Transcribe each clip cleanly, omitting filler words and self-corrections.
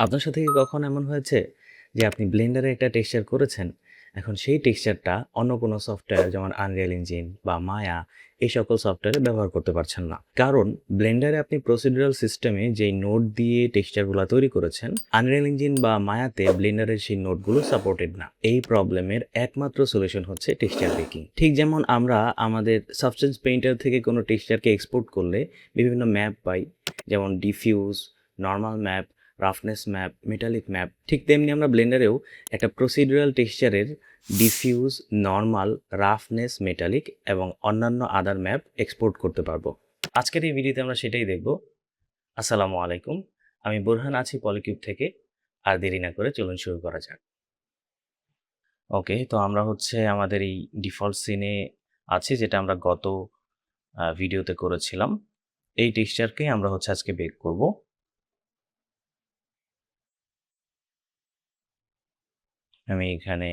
আপনার সাথে কি কখনো এমন হয়েছে যে আপনি ব্লেন্ডারে একটা টেক্সচার করেছেন, এখন সেই টেক্সচারটা অন্য কোনো সফটওয়্যার যেমন আনরিয়াল ইঞ্জিন বা মায়া এই সকল সফটওয়্যারে ব্যবহার করতে পারছেন না। কারণ ব্লেন্ডারে আপনি প্রসিডিউরাল সিস্টেমে যেই নোড দিয়ে টেক্সচারগুলো তৈরি করেছেন, আনরিয়াল ইঞ্জিন বা মায়াতে ব্লেন্ডারের সেই নোডগুলো সাপোর্টেড না। এই প্রবলেমের একমাত্র সলিউশন হচ্ছে টেক্সচার বেকিং। ঠিক যেমন আমরা আমাদের সাবস্টেন্স পেইন্টার থেকে কোনো টেক্সচারকে এক্সপোর্ট করলে বিভিন্ন ম্যাপ পাই, যেমন diffuse, normal map, roughness map, metallic map, ঠিক তেমনি আমরা ব্লেন্ডারেও একটা প্রসিডিউরাল টেক্সচারের ডিফিউজ, নর্মাল, রাফনেস, মেটালিক এবং অন্যান্য আদার ম্যাপ এক্সপোর্ট করতে পারবো। আজকের এই ভিডিওতে আমরা সেটাই দেখব। আসসালামু আলাইকুম, আমি বোরহান আছি পলিকিউব থেকে। আর দেরি না করে চলুন শুরু করা যাক। ওকে, তো আমরা আমাদের এই ডিফল্ট সিনে আছি, যেটা আমরা গত ভিডিওতে করেছিলাম। এই টেক্সচারকে আমরা আজকে বেক করব। আমি এখানে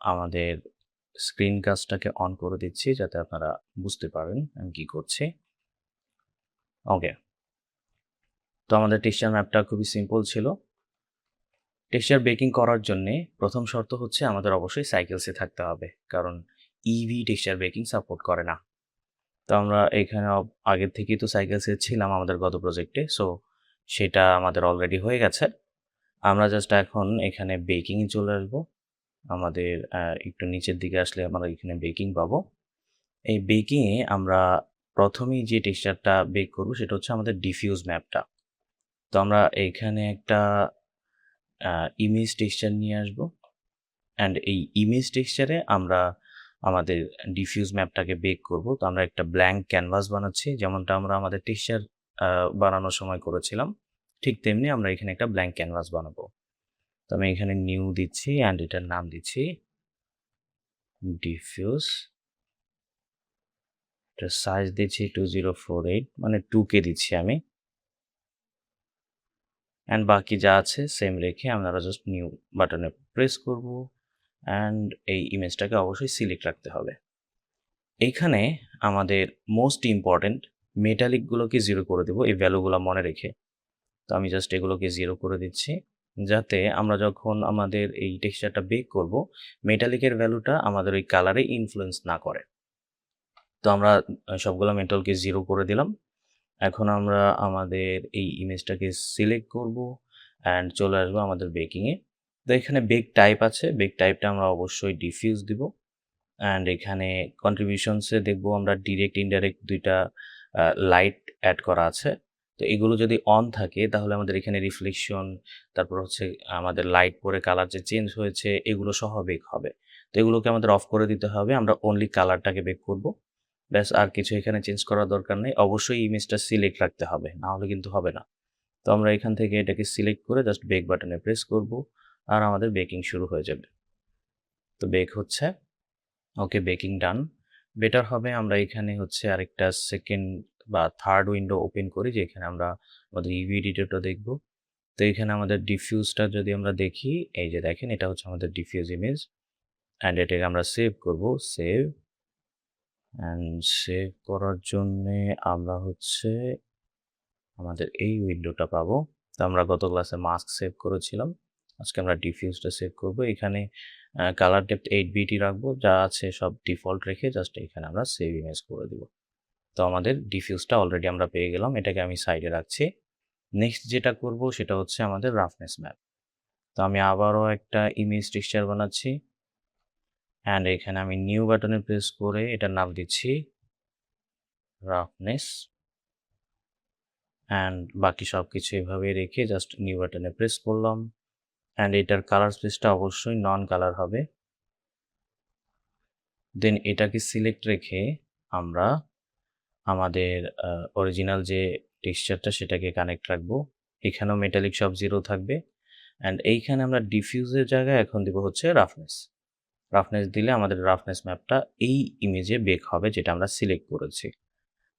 আমাদের স্ক্রিন কাস্টটাকে অন করে দিচ্ছি যাতে আপনারা বুঝতে পারেন আমি কি করছি। ওকে, তো আমাদের টেক্সচার ম্যাপটা খুবই সিম্পল ছিল। টেক্সচার বেকিং করার জন্যে প্রথম শর্ত হচ্ছে আমাদের অবশ্যই সাইকেলসে থাকতে হবে, কারণ ইভি টেক্সচার বেকিং সাপোর্ট করে না। তো আমরা এখানে আগের থেকেই তো সাইকেলসে ছিলাম আমাদের গত প্রজেক্টে, সো সেটা আমাদের অলরেডি হয়ে গেছে। আমরা জাস্ট এখন এখানে বেকিংয়ে চলে আসবো। আমাদের একটু নিচের দিকে আসলে আমরা এখানে বেকিং পাবো। এই বেকিংয়ে আমরা প্রথমেই যে টেক্সচারটা বেক করব সেটা হচ্ছে আমাদের ডিফিউজ ম্যাপটা। তো আমরা এইখানে একটা ইমেজ টেক্সচার নিয়ে আসব, অ্যান্ড এই ইমেজ টেক্সচারে আমরা আমাদের ডিফিউজ ম্যাপটাকে বেক করব। তো আমরা একটা ব্ল্যাঙ্ক ক্যানভাস বানাচ্ছি, যেমনটা আমরা আমাদের টেক্সচার বানানোর সময় করেছিলাম, ঠিক তেমনি আমরা এখানে একটা ব্ল্যাঙ্ক ক্যানভাস বানাবো। তো আমি এখানে নিউ দিচ্ছি অ্যান্ড এটার নাম দিচ্ছি ডিফিউজ। এটার সাইজ দিচ্ছি 2048, মানে 2K দিচ্ছি আমি। অ্যান্ড বাকি যা আছে সেম রেখে আপনারা জাস্ট নিউ বাটনে প্রেস করব, অ্যান্ড এই ইমেজটাকে অবশ্যই সিলেক্ট রাখতে হবে। এইখানে আমাদের মোস্ট ইম্পর্ট্যান্ট মেটালিকগুলোকে 0 করে দেবো, এই ভ্যালুগুলো মনে রেখে। তো আমি জাস্ট এগুলোকে 0 করে দিচ্ছি, যাতে আমরা যখন আমাদের এই টেক্সচারটা বেক করব, মেটালিকের ভ্যালুটা আমাদের ওই কালারে ইনফ্লুয়েন্স না করে। তো আমরা সবগুলো মেটালকে 0 করে দিলাম। এখন আমরা আমাদের এই ইমেজটাকে সিলেক্ট করব অ্যান্ড চলে আসবো আমাদের বেকিংয়ে। তো এখানে বেক টাইপ আছে, বেক টাইপটা আমরা অবশ্যই ডিফিউজ দিব। অ্যান্ড এখানে কন্ট্রিবিউশনসে দেখবো আমরা ডিরেক্ট ইনডাইরেক্ট দুইটা লাইট অ্যাড করা আছে। তো এগুলো যদি অন থাকে তাহলে আমাদের এখানে রিফ্লেকশন, তারপর আমাদের লাইট পরে কালার যে চেঞ্জ হয়েছে এগুলো সহ বেক হবে। তো এগুলোকে আমাদের অফ করে দিতে হবে, আমরা অনলি কালারটাকে বেক করব। ব্যাস, আর কিছু এখানে চেঞ্জ করার দরকার নেই। অবশ্যই ইমেজটা সিলেক্ট রাখতে হবে, না হলে কিন্তু হবে না। তো আমরা এখান থেকে এটাকে সিলেক্ট করে জাস্ট বেক বাটনে প্রেস করব, আর আমাদের বেকিং শুরু হয়ে যাবে। তো বেক হচ্ছে। ওকে, বেকিং ডান। বেটার হবে আমরা এখানে আরেকটা সেকেন্ড বা থার্ড উইন্ডো ওপেন করি, যেখানে আমরা আমাদের ইভি এডিটরটা দেখব। তো এখানে আমাদের ডিফিউজটা যদি আমরা দেখি, এই যে দেখেন এটা হচ্ছে আমাদের ডিফিউজ ইমেজ, অ্যান্ড এটাকে আমরা সেভ করব। সেভ, অ্যান্ড সেভ করার জন্যে আমরা আমাদের এই উইন্ডোটা পাবো। তো আমরা গত ক্লাসে মাস্ক সেভ করেছিলাম, আজকে আমরা ডিফিউজটা সেভ করব। এখানে কালার ডেপথ 8 বিটি রাখবো, যা আছে সব ডিফল্ট রেখে জাস্ট এখানে আমরা সেভ ইমেজ করে দিব। তো আমাদের ডিফিউজটা অলরেডি আমরা পেয়ে গেলাম, এটাকে আমি সাইডে রাখছি। নেক্সট যেটা করব সেটা হচ্ছে আমাদের রাফনেস ম্যাপ। তো আমি আবারও একটা ইমেজ টেক্সচার বানাচ্ছি, অ্যান্ড এখানে আমি নিউ বাটনে প্রেস করে এটার নাম দিচ্ছি রাফনেস, অ্যান্ড বাকি সব কিছু এভাবে রেখে জাস্ট নিউ বাটনে প্রেস করলাম। অ্যান্ড এটার কালার স্পেসটা অবশ্যই নন কালার হবে। দেন এটাকে সিলেক্ট রেখে আমরা আমাদের অরিজিনাল যে টেক্সচারটা সেটাকে কানেক্ট রাখবো। এখানেও মেটালিক সব 0 থাকবে, অ্যান্ড এইখানে আমরা ডিফিউজের জায়গায় এখন দিব রাফনেস। রাফনেস দিলে আমাদের রাফনেস ম্যাপটা এই ইমেজে বেক হবে, যেটা আমরা সিলেক্ট করেছি।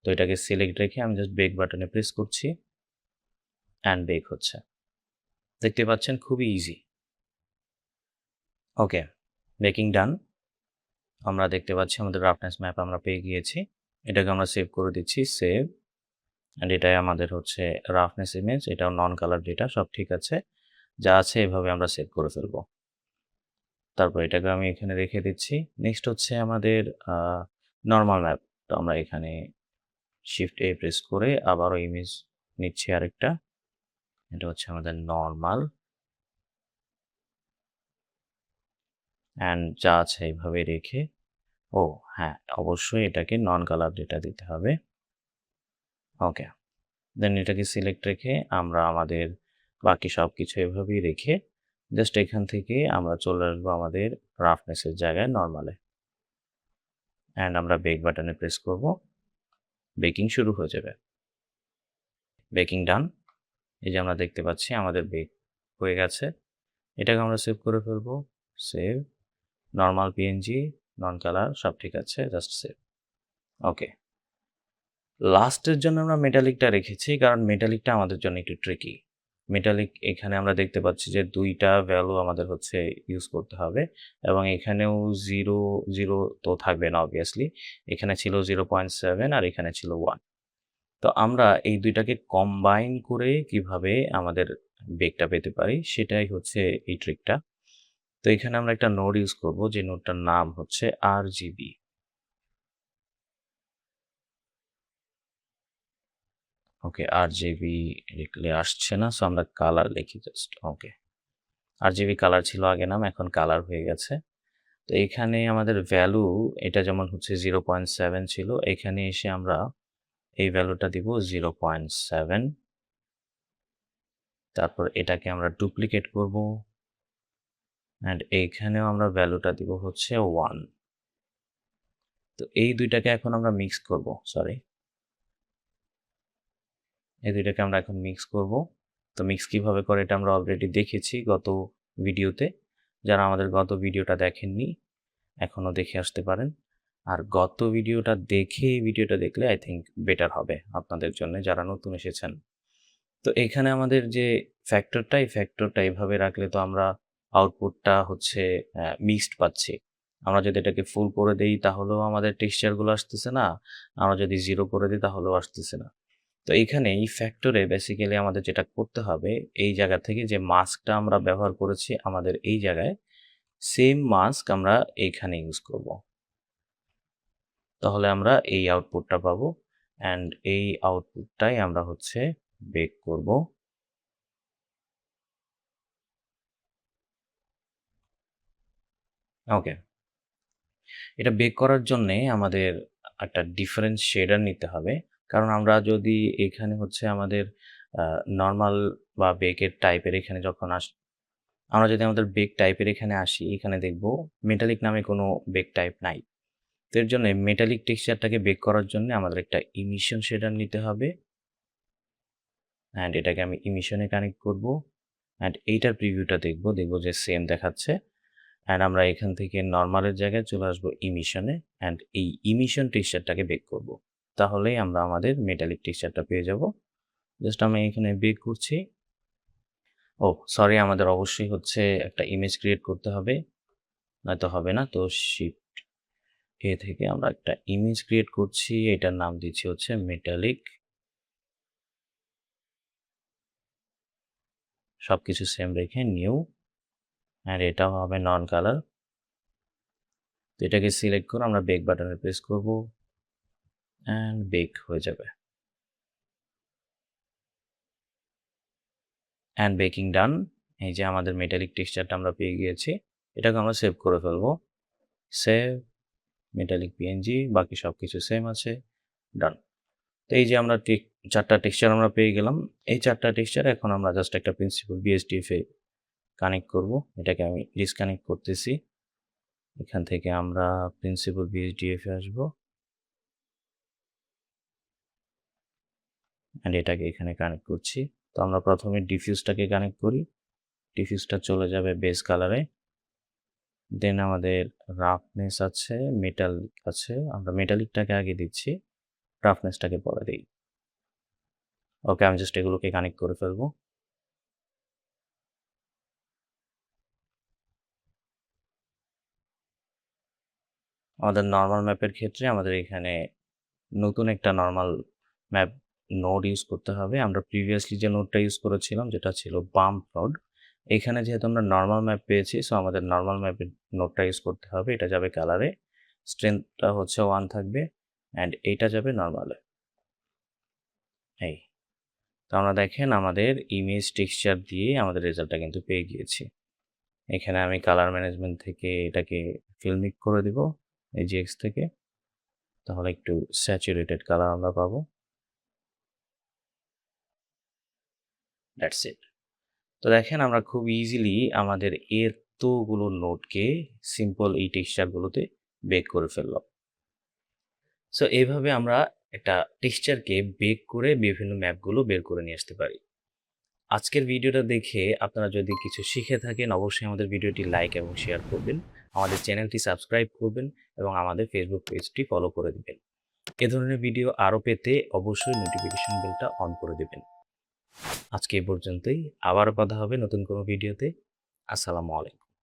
তো এটাকে সিলেক্ট রেখে আমি জাস্ট বেক বাটনে প্রেস করছি, অ্যান্ড বেক হচ্ছে। দেখতে পাচ্ছেন খুবই ইজি। ওকে, বেকিং ডান। আমরা দেখতে পাচ্ছি আমাদের রাফনেস ম্যাপ আমরা পেয়ে গিয়েছি। এটাকে আমরা সেভ করে দিচ্ছি, সেভ। অ্যান্ড এটাই আমাদের হচ্ছে রাফনেস ইমেজ, এটাও নন কালার ডেটা, সব ঠিক আছে। যা আছে এভাবে আমরা সেভ করে ফেলবো। তারপর এটাকে আমি এখানে রেখে দিচ্ছি। নেক্সট হচ্ছে আমাদের আ নরমাল ম্যাপ। তো আমরা এখানে শিফট A প্রেস করে আবারও ইমেজ নিচ্ছি আরেকটা। এটা হচ্ছে আমাদের নরমাল অ্যান্ড যা আছে এভাবে রেখে হ্যাঁ, অবশ্যই এটাকে নন কালার ডেটা দিতে হবে। ওকে। দেন এটাকে সিলেক্ট রেখে আমরা আমাদের বাকি সবকিছু এভাবেই রেখে জাস্ট এখান থেকে আমরা চলে আসবো আমাদের রাফনেসের জায়গায় নরমালে। অ্যান্ড আমরা বেক বাটনে প্রেস করব। বেকিং শুরু হয়ে যাবে। বেকিং ডান। এই যে আমরা দেখতে পাচ্ছি আমাদের বেক হয়ে গেছে। এটাকে আমরা সেভ করে ফেলবো। সেভ, নরমাল পিএনজি, নন কালার সব ঠিক আছে, জাস্ট সেভ। ওকে। লাস্টের জন্য আমরা মেটালিকটা রেখেছি কারণ মেটালিকটা আমাদের জন্য একটু ট্রিকি। মেটালিক এখানে আমরা দেখতে পাচ্ছি যে ২ টা ভ্যালু আমাদের হচ্ছে ইউজ করতে হবে এবং এখানেও 0, 0 তো থাকবে না obviously। এখানে ছিল 0.7 আর এখানে ছিল 1। তো আমরা এই ২ টাকে কম্বাইন করে কিভাবে আমাদের বেগটা পেতে পারি সেটাই হচ্ছে এই ট্রিকটা। তো এখানে আমরা একটা নোড ইউজ করব যে নোডটার নাম হচ্ছে RGB। ওকে, RGB লিখলে আসছে না, সো আমরা কালার লিখি জাস্ট। ওকে, RGB কালার ছিল আগে নাম, এখন কালার হয়ে গেছে। তো এখানে আমাদের ভ্যালু এটা যেমন হচ্ছে 0.7 ছিল, এখানে এসে আমরা এই ভ্যালুটা দিব 0.7। তারপর এটাকে আমরা ডুপ্লিকেট করব অ্যান্ড এইখানেও আমরা ভ্যালুটা দিব হচ্ছে 1। তো এই ২ টাকে এখন আমরা মিক্স করব, সরি। এই ২ টাকে আমরা এখন মিক্স করব। তো মিক্স কিভাবে করে এটা আমরা অলরেডি দেখেছি গত ভিডিওতে। যারা আমাদের গত ভিডিওটা দেখেননি এখনও দেখে আসতে পারেন। আর গত ভিডিওটা দেখে এই ভিডিওটা দেখলে আই থিংক বেটার হবে আপনাদের জন্য যারা নতুন এসেছেন। তো এখানে আমাদের যে ফ্যাক্টরটা, এই ফ্যাক্টরটা এভাবে রাখলে তো আমরা আউটপুটটা হচ্ছে মিক্সড পাচ্ছি। আমরা যদি এটাকে ফুল করে দেই তাহলেও আমাদের টেক্সচারগুলো আসতেছে না। আমরা যদি 0 করে দিই তাহলেও আসতেছে না। তো এইখানে এই ফ্যাক্টরে বেসিক্যালি আমাদের যেটা করতে হবে, এই জায়গা থেকে যে মাস্কটা আমরা ব্যবহার করেছি আমাদের এই জায়গায়, সেম মাস্ক আমরা এইখানে ইউজ করব। তাহলে আমরা এই আউটপুটটা পাবো অ্যান্ড এই আউটপুটটাই আমরা হচ্ছে বেক করব। ওকে। এটা বেক করার জন্যে আমাদের একটা ডিফারেন্ট শেডার নিতে হবে। কারণ আমরা যদি এখানে হচ্ছে আমাদের নরমাল বা বেকের টাইপের এখানে যখন আমরা যদি আমাদের বেক টাইপের এখানে আসি, এখানে দেখব মেটালিক নামে কোনো বেক টাইপ নাই। তো এর জন্যে মেটালিক টেক্সচারটাকে বেক করার জন্যে আমাদের একটা ইমিশন শেডার নিতে হবে অ্যান্ড এটাকে আমি ইমিশনে কানেক্ট করব অ্যান্ড এইটার প্রিভিউটা দেখব যে সেম দেখাচ্ছে অ্যান্ড আমরা এখান থেকে নরমালের জায়গায় চলে আসবো ইমিশনে অ্যান্ড এই ইমিশন টেক্সচারটাকে বেক করব। তাহলেই আমরা আমাদের মেটালিক টেক্সচারটা পেয়ে যাব। জাস্ট আমি এখানে বেক করছি। সরি, আমাদের অবশ্যই হচ্ছে একটা ইমেজ ক্রিয়েট করতে হবে, নয়তো হবে না। তো শিফট এ থেকে আমরা একটা ইমেজ ক্রিয়েট করছি, এটার নাম দিচ্ছি হচ্ছে মেটালিক। সবকিছু সেম রেখে নিউ অ্যান্ড এটাও হবে নন কালার। তো এটাকে সিলেক্ট করে আমরা বেক বাটনে প্রেস করব অ্যান্ড বেক হয়ে যাবে অ্যান্ড বেকিং ডান। এই যে আমাদের মেটালিক টেক্সচারটা আমরা পেয়ে গিয়েছি, এটাকে আমরা সেভ করে ফেলবো। সেভ, মেটালিক পিএনজি, বাকি সব কিছু সেম আছে, ডান। তো এই যে আমরা 4টা টেক্সচার আমরা পেয়ে গেলাম। এই 4টা টেক্সচার এখন আমরা জাস্ট একটা প্রিন্সিপাল বিএসডিএফ এ কানেক্ট করব। এটাকে আমি ডিসকানেক্ট করতেছি। এখান থেকে আমরা প্রিন্সিপাল বিএসডিএফ এ আসবো অ্যান্ড এটাকে এখানে কানেক্ট করছি। তো আমরা প্রথমে ডিফিউজটাকে কানেক্ট করি। ডিফিউজটা চলে যাবে বেস কালারে। দেন আমাদের রাফনেস আছে, মেটালিক আছে। আমরা মেটালিকটাকে আগে দিচ্ছি, রাফনেসটাকে পরে দেই। ওকে, আমি জাস্ট এগুলোকে কানেক্ট করে ফেলবো। আমাদের নরমাল ম্যাপের ক্ষেত্রে আমাদের এখানে নতুন একটা নরমাল ম্যাপ নোড ইউজ করতে হবে। আমরা প্রিভিয়াসলি যে নোডটা ইউজ করেছিলাম যেটা ছিল বাম্প নোড। এখানে যেহেতু আমরা নরমাল ম্যাপ পেয়েছি, সো আমাদের নরমাল ম্যাপের নোডটা ইউজ করতে হবে। এটা যাবে কালারে, স্ট্রেংথটা হচ্ছে 1 থাকবে অ্যান্ড এইটা যাবে নরমালে। এই। তো আমরা দেখেন আমাদের ইমেজ টেক্সচার দিয়ে আমাদের রেজাল্টটা কিন্তু পেয়ে গিয়েছি। এখানে আমি কালার ম্যানেজমেন্ট থেকে এটাকে ফিল্মিক করে দিব AGX থেকে। তাহলে একটু স্যাচুরেটেড কালার আমরা পাবো। That's it. তো দেখেন আমরা খুব ইজিলি আমাদের এতগুলো নোডকে সিম্পল এই টেক্সচারগুলোতে বেক করে ফেললাম। সো এইভাবে আমরা একটা টেক্সচারকে বেক করে বিভিন্ন ম্যাপগুলো বের করে নিয়ে আসতে পারি। আজকের ভিডিওটা দেখে আপনারা যদি কিছু শিখে থাকেন অবশ্যই আমাদের ভিডিওটি লাইক এবং শেয়ার করবেন। আমাদের চ্যানেলটি সাবস্ক্রাইব করবেন এবং আমাদের ফেসবুক পেজটি ফলো করে দিবেন। এ ধরনের ভিডিও আরও পেতে অবশ্যই নোটিফিকেশন বেলটা অন করে দিবেন। আজকে এই পর্যন্তই। আবারও কথা হবে নতুন কোনো ভিডিওতে। আসসালামু আলাইকুম।